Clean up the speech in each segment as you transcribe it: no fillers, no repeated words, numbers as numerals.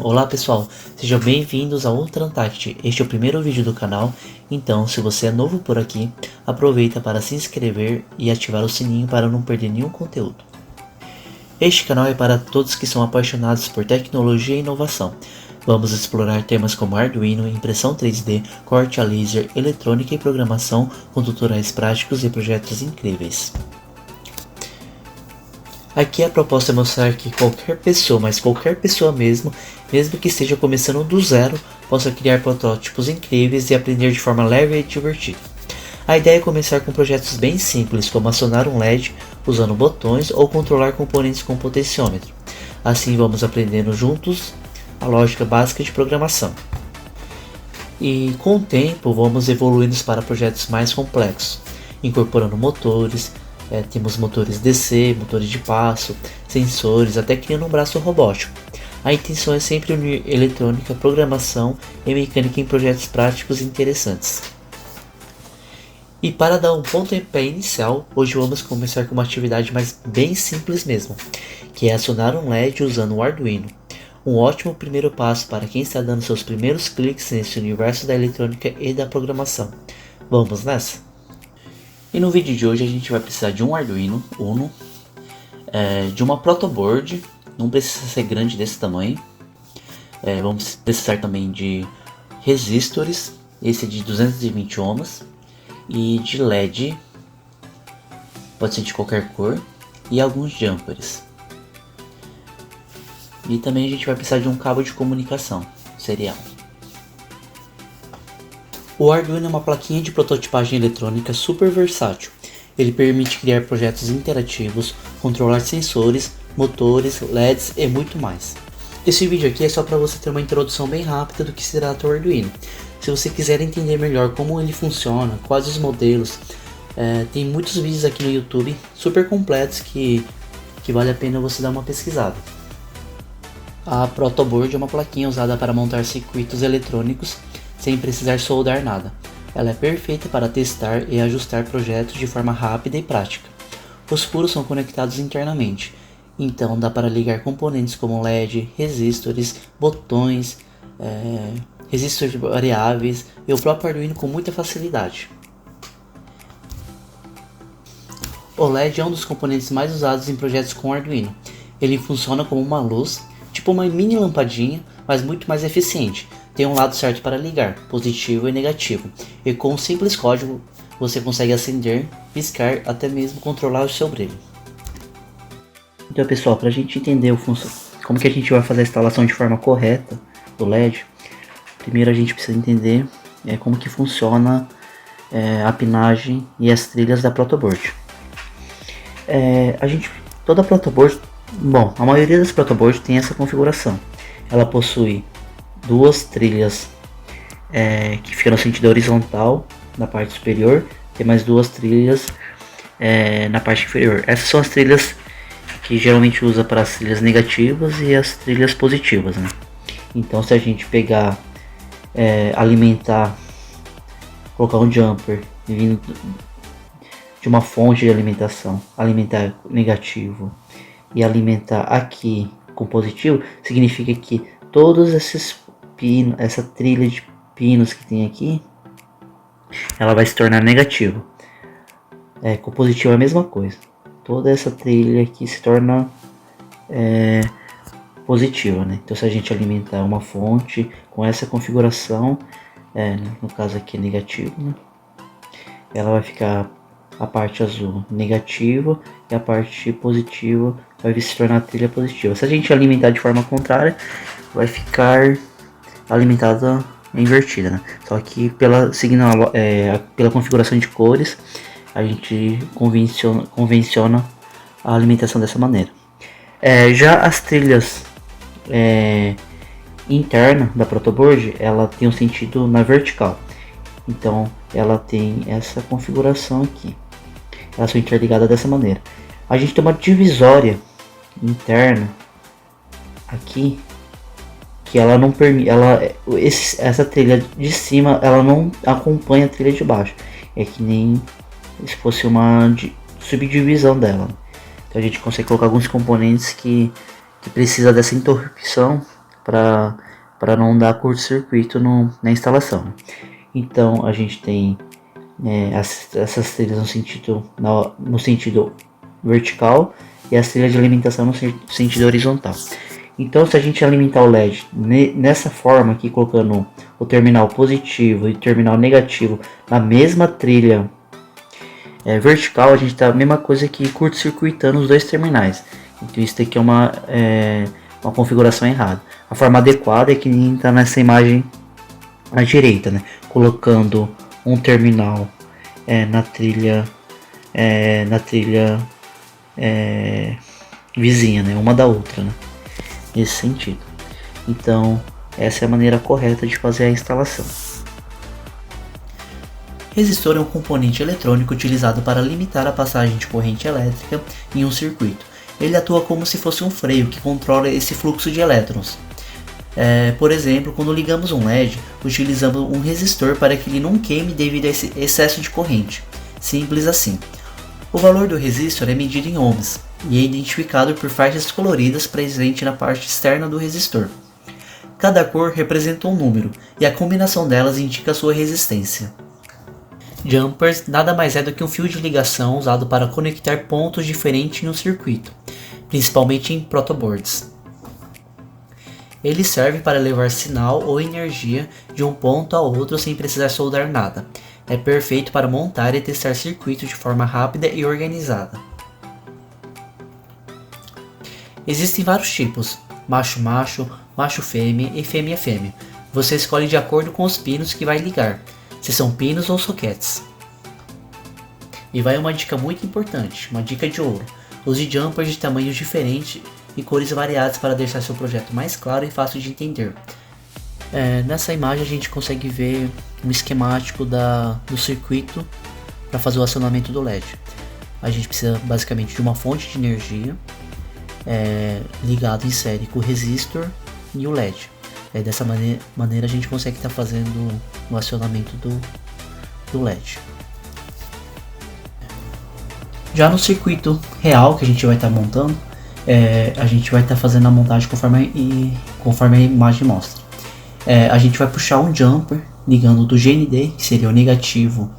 Olá pessoal, sejam bem-vindos ao Ultrantact. Este é o primeiro vídeo do canal, então se você é novo por aqui, aproveita para se inscrever e ativar o sininho para não perder nenhum conteúdo. Este canal é para todos que são apaixonados por tecnologia e inovação. Vamos explorar temas como Arduino, impressão 3D, corte a laser, eletrônica e programação, com tutoriais práticos e projetos incríveis. Aqui a proposta é mostrar que qualquer pessoa, mas qualquer pessoa mesmo que esteja começando do zero, possa criar protótipos incríveis e aprender de forma leve e divertida. A ideia é começar com projetos bem simples, como acionar um LED usando botões ou controlar componentes com potenciômetro. Assim vamos aprendendo juntos a lógica básica de programação. E com o tempo vamos evoluindo para projetos mais complexos, incorporando motores. Temos motores DC, motores de passo, sensores, até criando um braço robótico. A intenção é sempre unir eletrônica, programação e mecânica em projetos práticos e interessantes. E para dar um pontapé inicial, hoje vamos começar com uma atividade bem simples mesmo, que é acionar um LED usando o Arduino. Um ótimo primeiro passo para quem está dando seus primeiros cliques nesse universo da eletrônica e da programação. Vamos nessa? E no vídeo de hoje a gente vai precisar de um Arduino Uno, de uma protoboard, não precisa ser grande desse tamanho. Vamos precisar também de resistores, esse é de 220 ohms, e de LED, pode ser de qualquer cor, e alguns jumpers. E também a gente vai precisar de um cabo de comunicação serial. O Arduino é uma plaquinha de prototipagem eletrônica super versátil. Ele permite criar projetos interativos, controlar sensores, motores, LEDs e muito mais. Esse vídeo aqui é só para você ter uma introdução bem rápida do que se trata o Arduino. Se você quiser entender melhor como ele funciona, quais os modelos, tem muitos vídeos aqui no YouTube super completos que vale a pena você dar uma pesquisada. A protoboard é uma plaquinha usada para montar circuitos eletrônicos sem precisar soldar nada. Ela é perfeita para testar e ajustar projetos de forma rápida e prática. Os furos são conectados internamente, então dá para ligar componentes como LED, resistores, botões, resistores variáveis e o próprio Arduino com muita facilidade. O LED é um dos componentes mais usados em projetos com Arduino. Ele funciona como uma luz, tipo uma mini lampadinha, mas muito mais eficiente. Tem um lado certo para ligar, positivo e negativo, e com um simples código você consegue acender, piscar, até mesmo controlar o seu brilho. Então pessoal, para a gente entender como que a gente vai fazer a instalação de forma correta do LED, primeiro a gente precisa entender como que funciona a pinagem e as trilhas da protoboard. Toda a protoboard, a maioria das protoboards tem essa configuração. Ela possui duas trilhas que ficam no sentido horizontal na parte superior, tem mais duas trilhas na parte inferior. Essas são as trilhas que geralmente usa para as trilhas negativas e as trilhas positivas, né? Então se a gente pegar, alimentar, colocar um jumper vindo de uma fonte de alimentação, alimentar negativo e alimentar aqui com positivo, significa que todos esses pinos, essa trilha de pinos que tem aqui, ela vai se tornar negativo. Com positivo é a mesma coisa. Toda essa trilha aqui se torna positiva, né? Então se a gente alimentar uma fonte com essa configuração, no caso aqui é negativo, né? Ela vai ficar a parte azul negativa e a parte positiva vai se tornar a trilha positiva. Se a gente alimentar de forma contrária, vai ficar alimentada invertida, né? Só que pela configuração de cores, a gente convenciona a alimentação dessa maneira. Já as trilhas internas da protoboard, ela tem um sentido na vertical. Então ela tem essa configuração aqui. Elas são interligadas dessa maneira. A gente tem uma divisória interna aqui que ela não permite, essa trilha de cima ela não acompanha a trilha de baixo. É que nem se fosse uma subdivisão dela. Então a gente consegue colocar alguns componentes que precisa dessa interrupção para não dar curto-circuito na instalação. Então a gente tem essas trilhas no sentido vertical e as trilhas de alimentação no sentido horizontal. Então, se a gente alimentar o LED nessa forma aqui, colocando o terminal positivo e o terminal negativo na mesma trilha vertical, a gente tá a mesma coisa que curto-circuitando os dois terminais. Então, isso aqui é uma configuração errada. A forma adequada é que nem está nessa imagem à direita, né? Colocando um terminal na trilha vizinha, né? Uma da outra, né? Nesse sentido. Então, essa é a maneira correta de fazer a instalação. Resistor é um componente eletrônico utilizado para limitar a passagem de corrente elétrica em um circuito. Ele atua como se fosse um freio que controla esse fluxo de elétrons. Por exemplo, quando ligamos um LED, utilizamos um resistor para que ele não queime devido a esse excesso de corrente. Simples assim. O valor do resistor é medido em ohms e é identificado por faixas coloridas presentes na parte externa do resistor. Cada cor representa um número e a combinação delas indica sua resistência. Jumpers nada mais é do que um fio de ligação usado para conectar pontos diferentes no circuito, principalmente em protoboards. Ele serve para levar sinal ou energia de um ponto a outro sem precisar soldar nada. É perfeito para montar e testar circuitos de forma rápida e organizada. Existem vários tipos: macho-macho, macho-fêmea e fêmea-fêmea. Você escolhe de acordo com os pinos que vai ligar, se são pinos ou soquetes. E vai uma dica muito importante, uma dica de ouro: use jumpers de tamanhos diferentes e cores variadas para deixar seu projeto mais claro e fácil de entender. Nessa imagem a gente consegue ver um esquemático do circuito para fazer o acionamento do LED. A gente precisa basicamente de uma fonte de energia ligado em série com o resistor e o LED. Dessa maneira a gente consegue estar fazendo o acionamento do LED. Já no circuito real que a gente vai estar montando, a gente vai estar fazendo a montagem conforme a imagem mostra. A gente vai puxar um jumper ligando do GND, que seria o negativo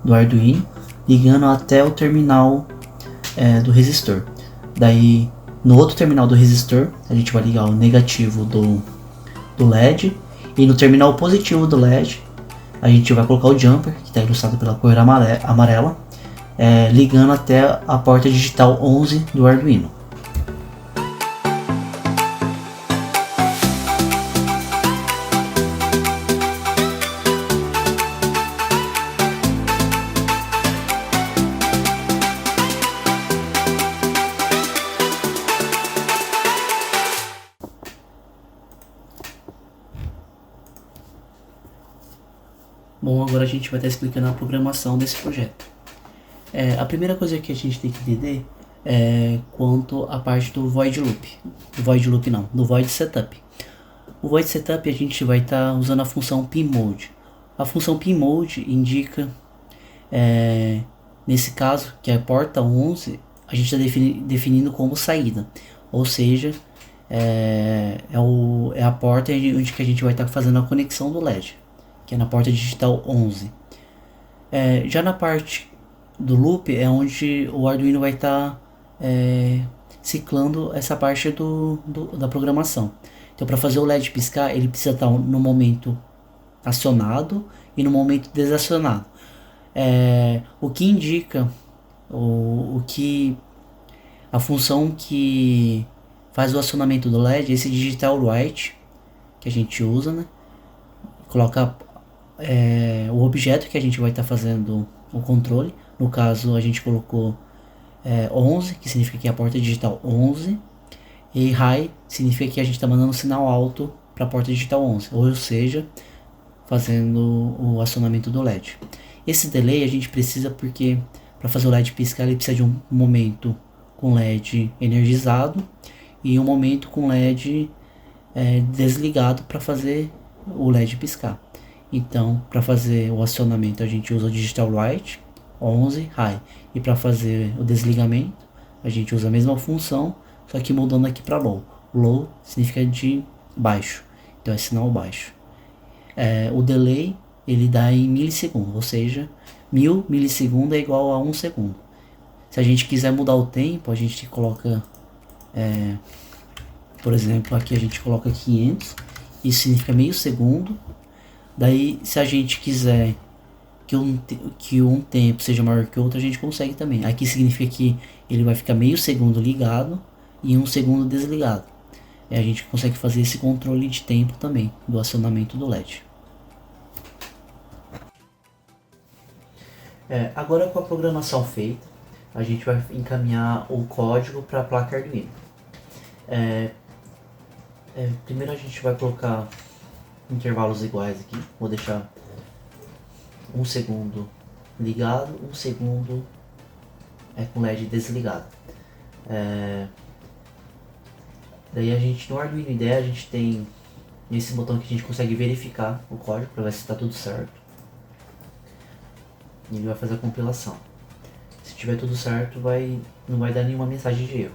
do Arduino, ligando até o terminal do resistor. Daí no outro terminal do resistor a gente vai ligar o negativo do LED, e no terminal positivo do LED a gente vai colocar o jumper, que está ilustrado pela cor amarela, ligando até a porta digital 11 do Arduino. Bom, agora a gente vai estar explicando a programação desse projeto. A primeira coisa que a gente tem que entender é quanto à parte do void loop. Do void setup. O void setup a gente vai estar usando a função pinMode. A função pinMode indica, nesse caso, que é a porta 11, a gente está definindo como saída. Ou seja, é a porta onde que a gente vai estar fazendo a conexão do LED, que é na porta digital 11. Já na parte do loop é onde o Arduino vai estar ciclando essa parte da programação. Então, para fazer o LED piscar, ele precisa estar no momento acionado e no momento desacionado. O que indica a função que faz o acionamento do LED, esse digital write que a gente usa, né? Coloca o objeto que a gente vai estar fazendo o controle. No caso a gente colocou 11, que significa que é a porta digital 11, e high significa que a gente está mandando um sinal alto para a porta digital 11, ou seja, fazendo o acionamento do LED. Esse delay a gente precisa porque para fazer o LED piscar ele precisa de um momento com LED energizado e um momento com LED desligado para fazer o LED piscar. Então, para fazer o acionamento a gente usa o digital write 11 high, e para fazer o desligamento a gente usa a mesma função, só que mudando aqui para low. Low significa de baixo, então é sinal baixo. O delay ele dá em milissegundos, ou seja, 1000 milissegundos é igual a 1 segundo. Se a gente quiser mudar o tempo, a gente coloca, por exemplo, aqui a gente coloca 500, isso significa meio segundo. Daí, se a gente quiser que um tempo seja maior que o outro, a gente consegue também. Aqui significa que ele vai ficar meio segundo ligado e 1 segundo desligado. E a gente consegue fazer esse controle de tempo também do acionamento do LED. Agora com a programação feita, a gente vai encaminhar o código para a placa Arduino. Primeiro a gente vai colocar intervalos iguais aqui. Vou deixar 1 segundo ligado, 1 segundo com LED desligado. Daí a gente no Arduino IDE a gente tem nesse botão que a gente consegue verificar o código para ver se está tudo certo. E ele vai fazer a compilação. Se tiver tudo certo, não vai dar nenhuma mensagem de erro.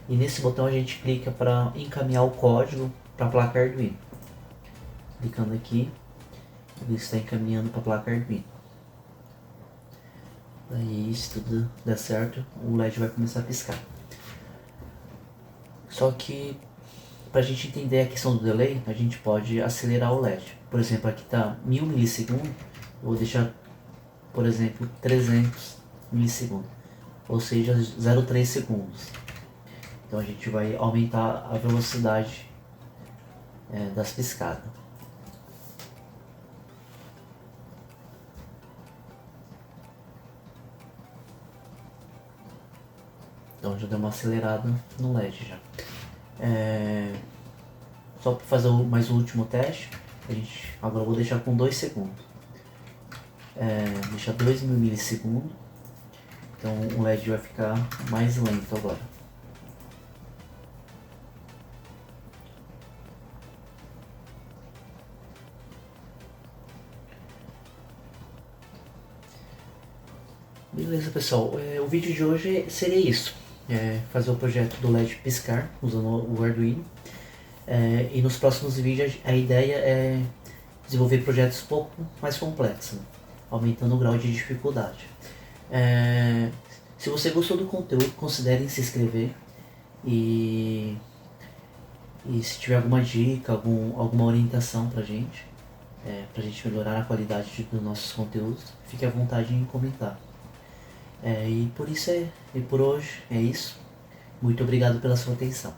E nesse botão a gente clica para encaminhar o código para a placa Arduino. Clicando aqui, ele está encaminhando para a placa Arduino. Daí, se tudo der certo, o LED vai começar a piscar. Só que, para a gente entender a questão do delay, a gente pode acelerar o LED. Por exemplo, aqui está 1000 milissegundos, eu vou deixar, por exemplo, 300 milissegundos, ou seja, 0,3 segundos. Então a gente vai aumentar a velocidade das piscadas. Então já deu uma acelerada no LED já. Só para fazer mais o último teste, agora eu vou deixar com 2 segundos. Deixar 2000 milissegundos. Então o LED vai ficar mais lento agora. Beleza, pessoal, o vídeo de hoje seria isso, fazer o projeto do LED piscar usando o Arduino, e nos próximos vídeos a ideia é desenvolver projetos um pouco mais complexos, né? Aumentando o grau de dificuldade. Se você gostou do conteúdo, considere se inscrever e se tiver alguma dica, alguma orientação pra gente melhorar a qualidade dos nossos conteúdos, fique à vontade em comentar. E por hoje é isso. Muito obrigado pela sua atenção.